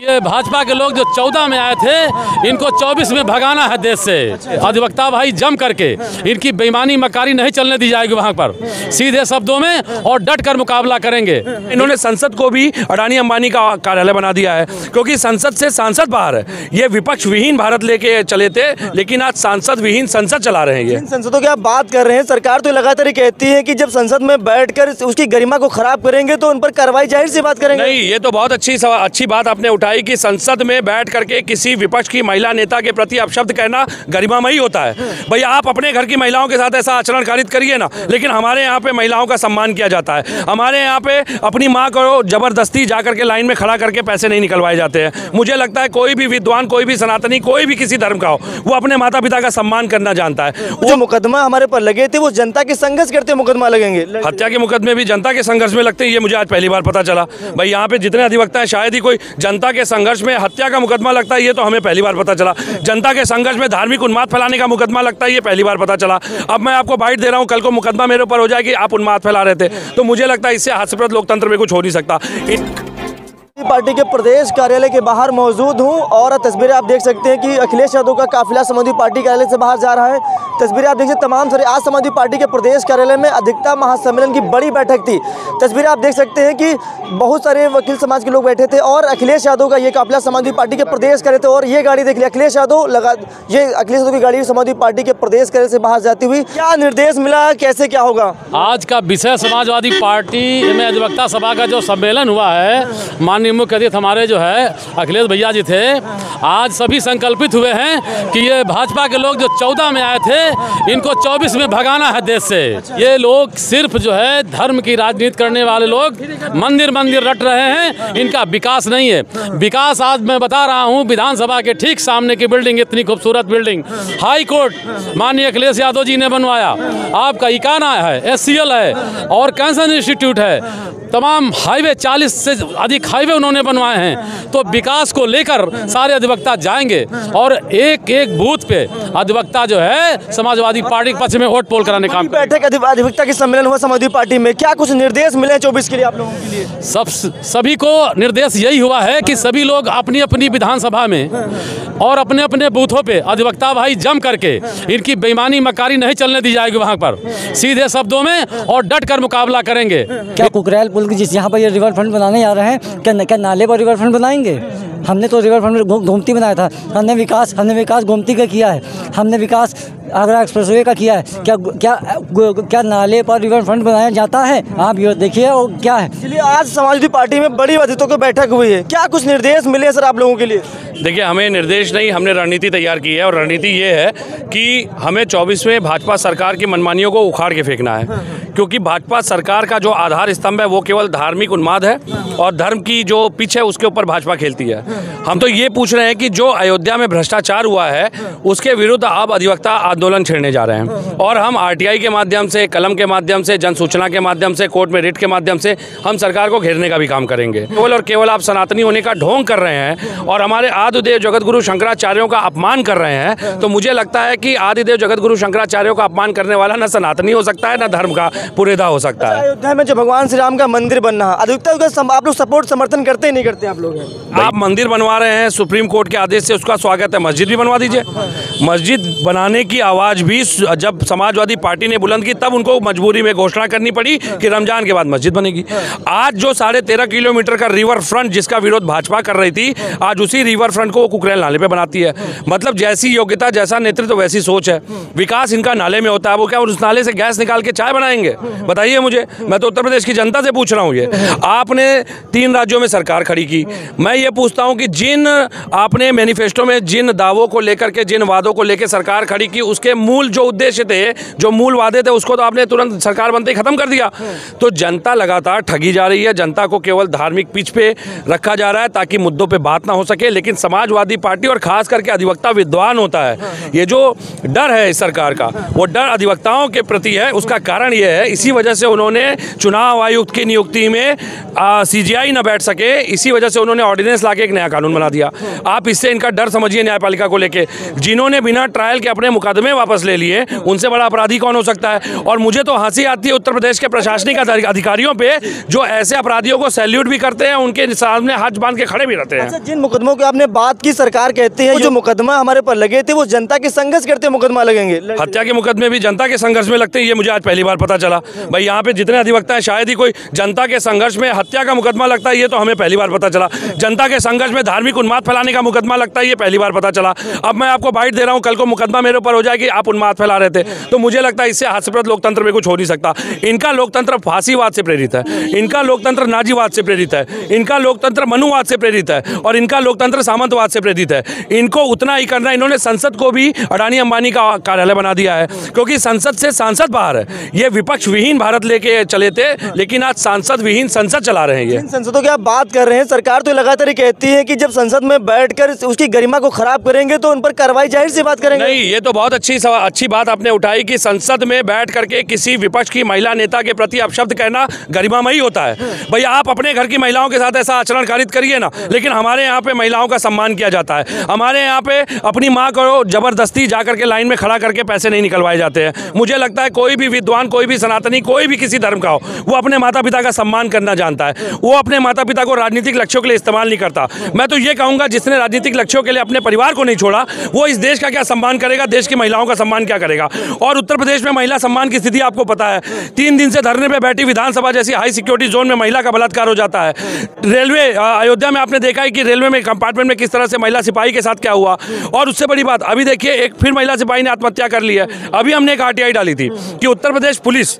ये भाजपा के लोग जो 14 में आए थे, इनको 24 में भगाना है देश से। अधिवक्ता भाई जम करके इनकी बेईमानी मकारी नहीं चलने दी जाएगी वहां पर, सीधे शब्दों में और डट कर मुकाबला करेंगे। इन्होंने संसद को भी अडानी अंबानी का कार्यालय बना दिया है, क्योंकि संसद से सांसद बाहर है। ये विपक्ष विहीन भारत लेके चले थे, लेकिन आज सांसद विहीन संसद चला रहे हैं। ये संसदों की आप बात कर रहे हैं, सरकार तो लगातार ये कहती है कि जब संसद में बैठकर उसकी गरिमा को खराब करेंगे तो उन पर कार्रवाई जाहिर सी बात करेंगे। नहीं, ये तो बहुत अच्छी बात आपने उठाई कि संसद में बैठ करके किसी विपक्ष की महिला नेता के प्रति अपशब्द कहना गरिमामयी होता है। भैया आप अपने घर की महिलाओं के साथ ऐसा आचरण कारित करिए ना, लेकिन हमारे यहाँ पे महिलाओं का सम्मान किया जाता है। हमारे यहाँ पे अपनी माँ को जबरदस्ती जाकर के लाइन में खड़ा करके पैसे नहीं निकलवाए जाते हैं। मुझे लगता है कोई भी विद्वान, कोई भी सनातनी, कोई भी किसी धर्म का हो, वो अपने माता पिता का सम्मान करना जानता है। जो मुकदमा हमारे पर लगे थे वो जनता के संघर्ष करते मुकदमा लगेंगे। हत्या के मुकदमे भी जनता के संघर्ष में लगते हैं, ये मुझे आज पहली बार पता चला। भाई यहाँ पे जितने अधिवक्ता हैं, शायद ही कोई जनता के संघर्ष में हत्या का मुकदमा लगता है, ये तो हमें पहली बार पता चला। जनता के संघर्ष में धार्मिक उन्माद फैलाने का मुकदमा लगता है, ये पहली बार पता चला। अब मैं आपको बाइट दे रहा हूँ, कल को मुकदमा मेरे ऊपर हो जाए कि आप उन्माद फैला रहे थे, तो मुझे लगता है इससे हास्यप्रद लोकतंत्र में कुछ हो नहीं सकता। पार्टी के प्रदेश कार्यालय के बाहर मौजूद हूं और तस्वीरें आप देख सकते हैं कि अखिलेश यादव का काफिला समाजवादी पार्टी कार्यालय से बाहर जा रहा है। तस्वीरें आप देख सकते हैं तमाम सारे आज समाजवादी पार्टी के प्रदेश कार्यालय में अधिवक्ता महासम्मेलन की बड़ी बैठक थी। तस्वीरें आप देख सकते हैं कि बहुत सारे वकील समाज के लोग बैठे थे और अखिलेश यादव का ये काफिला समाजवादी पार्टी के प्रदेश कार्यालय थे। और ये गाड़ी देख लिया, अखिलेश यादव की गाड़ी समाजवादी पार्टी के प्रदेश कार्यालय से बाहर जाती हुई। क्या निर्देश मिला, कैसे क्या होगा? आज का विषय समाजवादी पार्टी में अधिवक्ता सभा का जो सम्मेलन हुआ है, माननीय मुख्य अतिथि हमारे जो है अखिलेश भैया जी थे। आज सभी संकल्पित हुए हैं कि ये भाजपा के लोग जो 14 में आए थे, इनको 24 में भगाना है देश से। ये लोग सिर्फ जो है धर्म की राजनीति करने वाले लोग मंदिर रट रहे हैं, इनका विकास नहीं है। विकास आज मैं बता रहा हूँ, विधानसभा के ठीक सामने की बिल्डिंग, इतनी खूबसूरत बिल्डिंग हाई कोर्ट माननीय अखिलेश यादव जी ने बनवाया। आपका इकाना है, SCL है और कैंसर इंस्टीट्यूट है, तमाम हाईवे 40 से अधिक हाईवे उन्होंने बनवाए हैं। तो विकास को लेकर सारे अधिवक्ता जाएंगे और एक एक बूथ पे अधिवक्ता जो है समाजवादी पार्टी के पक्ष में वोट पोल कराने का बैठक अधिवक्ता की सम्मेलन हुआ समाजवादी पार्टी में, क्या कुछ निर्देश मिले 24 के लिए आप लोगों के लिए? सभी को निर्देश यही हुआ है कि सभी लोग अपनी अपनी विधानसभा में और अपने अपने बूथों पे अधिवक्ता भाई जम करके इनकी बेईमानी मकारी नहीं चलने दी जाएगी वहां पर, सीधे शब्दों में और डट कर मुकाबला करेंगे। क्या कुकरेल पुल जिस यहाँ पर ये रिवर फ्रंट बनाने जा रहे हैं, क्या नाले पर रिवर फ्रंट बनाएंगे? हमने तो रिवर फ्रंट गोमती बनाया था। हमने विकास गोमती का किया है, हमने विकास आगरा एक्सप्रेसवे का किया है। क्या नाले पर रिवर फ्रंट बनाया जाता है? आप ये देखिए और क्या है। इसलिए आज समाजवादी पार्टी में बड़ी अधिवक्ताओं की बैठक हुई है, क्या कुछ निर्देश मिले सर आप लोगों के लिए? देखिए, हमें निर्देश नहीं, हमने रणनीति तैयार की है और रणनीति ये है कि हमें 24वें भाजपा सरकार की मनमानियों को उखाड़ के फेंकना है, क्योंकि भाजपा सरकार का जो आधार स्तंभ है वो केवल धार्मिक उन्माद है और धर्म की जो पिच है उसके ऊपर भाजपा खेलती है। हम तो ये पूछ रहे हैं कि जो अयोध्या में भ्रष्टाचार हुआ है उसके विरुद्ध अब अधिवक्ता आंदोलन छेड़ने जा रहे हैं और हम RTI के माध्यम से, कलम के माध्यम से, जन सूचना के माध्यम से, कोर्ट में रिट के माध्यम से हम सरकार को घेरने का भी काम करेंगे। केवल और केवल आप सनातनी होने का ढोंग कर रहे हैं और हमारे आदिदेव जगतगुरु शंकराचार्यों का अपमान कर रहे हैं, तो मुझे लगता है कि आदिदेव जगतगुरु शंकराचार्यों का अपमान करने वाला न सनातनी हो सकता है, न धर्म का पुरेधा हो सकता है। अयोध्या में जो भगवान श्री राम का मंदिर बनना है, अधिवक्ता का आप लोग सपोर्ट समर्थन करते ही नहीं करते? आप लोग आप मंदिर बनवा रहे हैं, सुप्रीम कोर्ट के आदेश से उसका स्वागत है, मस्जिद भी बनवा दीजिए। मस्जिद बनाने की आवाज़ भी जब समाजवादी पार्टी ने बुलंद की तब उनको मजबूरी में घोषणा करनी पड़ी कि रमजान के बाद मस्जिद बनेगी। आज जो 13.5 किलोमीटर का रिवर फ्रंट जिसका विरोध भाजपा कर रही थी, आज उसी रिवर फ्रंट को वो कुकरेल नाले पे बनाती है। मतलब जैसी योग्यता, जैसा नेतृत्व, वैसी सोच है। विकास इनका नाले में होता है, वो क्या उस नाले से गैस निकाल के चाय बनाएंगे? बताइए मुझे, मैं तो उत्तर प्रदेश की जनता से पूछ रहा हूँ। ये आपने 3 राज्यों में सरकार खड़ी की, मैं ये पूछता हूँ कि जिन आपने मैनिफेस्टो में जिन दावों को लेकर के, जिन वादों को लेकर सरकार खड़ी की, उसके मूल जो उद्देश्य थे, जो मूल वादे थे, उसको तो आपने तुरंत सरकार बनते ही खत्म कर दिया। तो जनता लगातार ठगी जा रही है, जनता को केवल धार्मिक पिच पे रखा जा रहा है ताकि मुद्दों पे बात ना हो सके। लेकिन समाजवादी पार्टी और खास करके अधिवक्ता विद्वान होता है, ये जो डर है इस सरकार का, वो डर अधिवक्ताओं के प्रति है। उसका कारण ये है, इसी वजह से उन्होंने चुनाव आयुक्त की नियुक्ति में CGI न बैठ सके, इसी वजह से उन्होंने ऑर्डिनेंस लाके एक नया कानून बना दिया। आप इससे इनका डर समझिए न्यायपालिका को लेके, जिन्होंने बिना ट्रायल के अपने मुकदमे मुकदमे वापस ले लिए, उनसे बड़ा अपराधी कौन हो सकता है। और मुझे तो हंसी आती है उत्तर प्रदेश के प्रशासनिक अधिकारियों पे, जो ऐसे अपराधियों को सैल्यूट भी करते हैं, उनके सामने हाथ बांध के खड़े भी रहते हैं। अच्छा, जिन मुकदमों की आपने बात की, सरकार कहती है जो मुकदमा हमारे पर लगे थे वो जनता के संघर्ष करते मुकदमा लगेंगे। हत्या के मुकदमे भी जनता के संघर्ष में लगते हैं, ये मुझे आज पहली बार पता चला। भाई यहाँ पे जितने अधिवक्ता हैं, शायद ही कोई जनता के संघर्ष में हत्या का मुकदमा लगता है, ये तो हमें पहली बार पता चला। जनता के संघर्ष में धार्मिक उन्माद फैलाने का मुकदमा लगता है, ये पहली बार पता चला। अब मैं आपको बाइट दे रहा हूँ, कल को मुकदमा मेरे ऊपर हो जाएगी, आप उन्माद फैला रहे थे, तो मुझे लगता है इससे हास्यप्रद लोकतंत्र में कुछ हो नहीं सकता। इनका लोकतंत्र फांसीवाद से प्रेरित है, इनका लोकतंत्र नाजीवाद से प्रेरित है, इनका लोकतंत्र मनुवाद से प्रेरित है, और इनका लोकतंत्र सामंतवाद से प्रेरित है। इनको उतना ही करना, इन्होंने संसद को भी अडानी अंबानी का कार्यालय बना दिया है, क्योंकि संसद से सांसद बाहर है। ये विपक्ष विहीन भारत लेके चले थे, लेकिन आज सांसद विहीन संसद चला रहे हैं। ये संसदों की आप बात कर रहे हैं, सरकार तो लगातार ये कहती है कि जब संसद में बैठकर उसकी गरिमा को खराब करेंगे तो उन पर कार्रवाई जाहिर सी बात करेंगे। नहीं, ये तो बहुत अच्छी बात आपने उठाई कि संसद में बैठ करके किसी विपक्ष की महिला नेता के प्रति अपशब्द कहना गरिमामयी होता है। भैया आप अपने घर की महिलाओं के साथ ऐसा आचरण कारित करिए ना, लेकिन हमारे यहाँ पे महिलाओं का सम्मान किया जाता है। हमारे यहाँ पे अपनी माँ को जबरदस्ती जाकर के लाइन में खड़ा करके पैसे नहीं निकलवाए जाते हैं। मुझे लगता है कोई भी विद्वान, कोई भी सनातनी, कोई भी किसी धर्म का हो, वो अपने माता पिता का सम्मान करना जानता है। वो अपने माता पिता को राजनीतिक लक्ष्यों के लिए इस्तेमाल नहीं करता। मैं तो ये कहूँगा, जिसने राजनीतिक लक्ष्यों के लिए अपने परिवार को नहीं छोड़ा, वो इस देश का क्या सम्मान करेगा, देश की महिलाओं का सम्मान क्या करेगा। और उत्तर प्रदेश में महिला सम्मान की स्थिति आपको पता है। 3 दिन से धरने पे बैठी विधानसभा जैसी हाई सिक्योरिटी जोन में महिला का बलात्कार हो जाता है। रेलवे अयोध्या में आपने देखा है कि रेलवे में कंपार्टमेंट में किस तरह से महिला सिपाही के साथ क्या हुआ। और उससे बड़ी बात, अभी देखिए एक फिर महिला सिपाही ने आत्महत्या कर ली है। अभी हमने एक RTI डाली थी कि उत्तर प्रदेश पुलिस,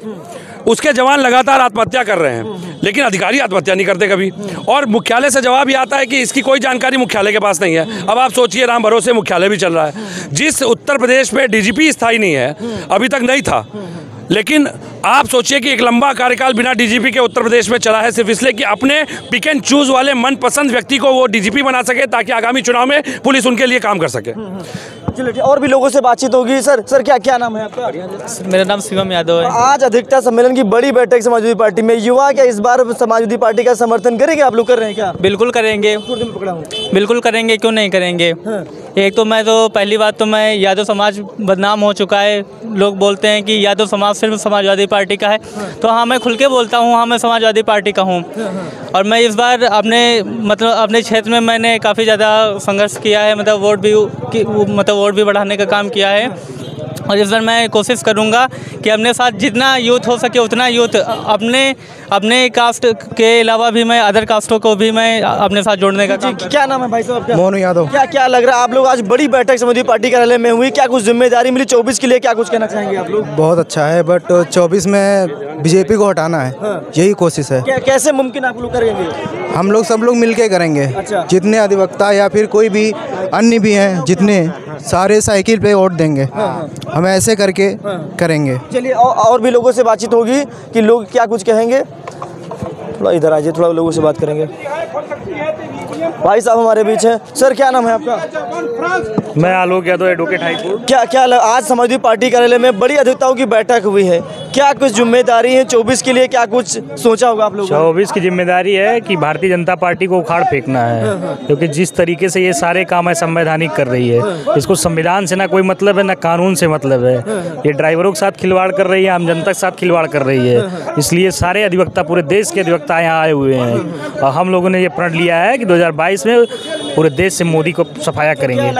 उसके जवान लगातार आत्महत्या कर रहे हैं, लेकिन अधिकारी आत्महत्या नहीं करते कभी। और मुख्यालय से जवाब ये आता है कि इसकी कोई जानकारी मुख्यालय के पास नहीं है। अब आप सोचिए, राम भरोसे मुख्यालय भी चल रहा है। जिस उत्तर प्रदेश में DGP स्थायी नहीं है, अभी तक नहीं था, लेकिन आप सोचिए कि एक लंबा कार्यकाल बिना DGP के उत्तर प्रदेश में चला है, सिर्फ इसलिए कि अपने पिक एंड चूज वाले मनपसंद व्यक्ति को वो DGP बना सके, ताकि आगामी चुनाव में पुलिस उनके लिए काम कर सके। चलिए, और भी लोगों से बातचीत होगी। सर क्या नाम है आपका? मेरा नाम शिवम यादव है। आज अधिवक्ता सम्मेलन की बड़ी बैठक समाजवादी पार्टी में, युवा क्या इस बार समाजवादी पार्टी का समर्थन करेंगे? आप लोग कर रहे हैं क्या? बिल्कुल करेंगे, बिल्कुल करेंगे, क्यों नहीं करेंगे। एक तो मैं तो पहली बात तो मैं यादव समाज बदनाम हो चुका है। लोग बोलते हैं कि यादव समाज सिर्फ समाजवादी पार्टी का है, तो हाँ मैं खुल के बोलता हूँ, हाँ मैं समाजवादी पार्टी का हूँ। और मैं इस बार अपने क्षेत्र में मैंने काफ़ी ज़्यादा संघर्ष किया है, मतलब वोट भी बढ़ाने का काम किया है। और इस बार मैं कोशिश करूंगा कि अपने साथ जितना यूथ हो सके उतना यूथ अपने कास्ट के अलावा भी मैं अदर कास्टों को भी मैं अपने साथ जोड़ने का काम। क्या नाम है भाई साहब आपका? मोनू यादव। क्या लग रहा है, आप लोग आज बड़ी बैठक समाजवादी पार्टी कार्यालय में हुई, क्या कुछ जिम्मेदारी मिली 24 के लिए, क्या कुछ कहना चाहेंगे आप लोग? बहुत अच्छा है, बट 24 में बीजेपी को हटाना है, यही कोशिश है। कैसे मुमकिन आप लोग करेंगे? हम लोग सब लोग मिलके करेंगे। अच्छा। जितने अधिवक्ता या फिर कोई भी अन्य भी हैं, जितने सारे साइकिल पे वोट देंगे। हम ऐसे करके करेंगे। चलिए, और भी लोगों से बातचीत होगी कि लोग क्या कुछ कहेंगे। थोड़ा इधर आइए, थोड़ा लोगों से बात करेंगे। भाई साहब हमारे बीच हैं। सर क्या नाम है आपका? मैं आलोक यादव, एडवोकेट हाईकोर्ट। क्या आज समाजवादी पार्टी कार्यालय में बड़ी अधिवक्ताओं की बैठक हुई है, क्या कुछ जिम्मेदारी है 24 के लिए, क्या कुछ सोचा होगा आप लोगों ने? 24 की जिम्मेदारी है कि भारतीय जनता पार्टी को उखाड़ फेंकना है, क्योंकि जिस तरीके से ये सारे काम है संवैधानिक कर रही है, इसको संविधान से ना कोई मतलब है ना कानून से मतलब है। ये ड्राइवरों के साथ खिलवाड़ कर रही है, आम जनता के साथ खिलवाड़ कर रही है। इसलिए सारे अधिवक्ता, पूरे देश के अधिवक्ता यहाँ आए हुए हैं, और हम लोगों ने ये प्रण लिया है कि 2022 में पूरे देश से मोदी को सफाया करेंगे।